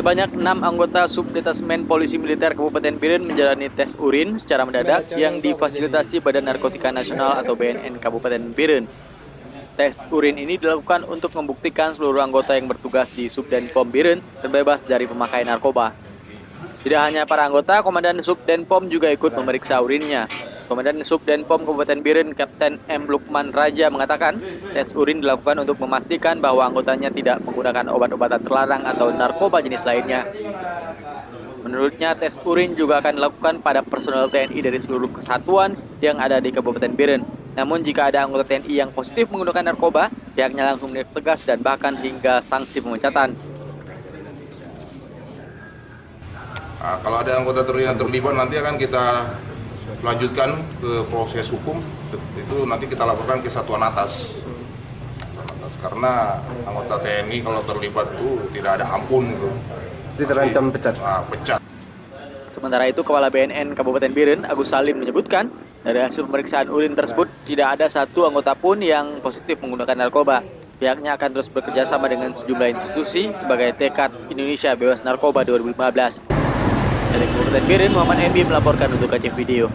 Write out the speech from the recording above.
Sebanyak 6 anggota Subdetasmen Polisi Militer Kabupaten Biren menjalani tes urin secara mendadak yang difasilitasi Badan Narkotika Nasional atau BNN Kabupaten Biren. Tes urin ini dilakukan untuk membuktikan seluruh anggota yang bertugas di Subdenpom Biren terbebas dari pemakai narkoba. Tidak hanya para anggota, Komandan Subdenpom juga ikut memeriksa urinnya. Komandan Subdenpom Kabupaten Biren, Kapten M. Lukman Raja mengatakan, tes urin dilakukan untuk memastikan bahwa anggotanya tidak menggunakan obat-obatan terlarang atau narkoba jenis lainnya. Menurutnya, tes urin juga akan dilakukan pada personel TNI dari seluruh kesatuan yang ada di Kabupaten Biren. Namun jika ada anggota TNI yang positif menggunakan narkoba, pihaknya langsung menindak tegas dan bahkan hingga sanksi pemecatan. Nah, kalau ada anggota yang terlibat nanti akan kita lanjutkan ke proses hukum. Itu nanti kita laporkan ke satuan atas. Karena anggota TNI kalau terlibat itu tidak ada ampun gitu. Terancam pecat. Pecat. Sementara itu, Kepala BNN Kabupaten Biren, Agus Salim menyebutkan, dari hasil pemeriksaan urin tersebut tidak ada satu anggota pun yang positif menggunakan narkoba. Pihaknya akan terus bekerja sama dengan sejumlah institusi sebagai tekad Indonesia bebas narkoba 2015. Dari Kabupaten Biren, Muhammad MB melaporkan untuk KCV Video.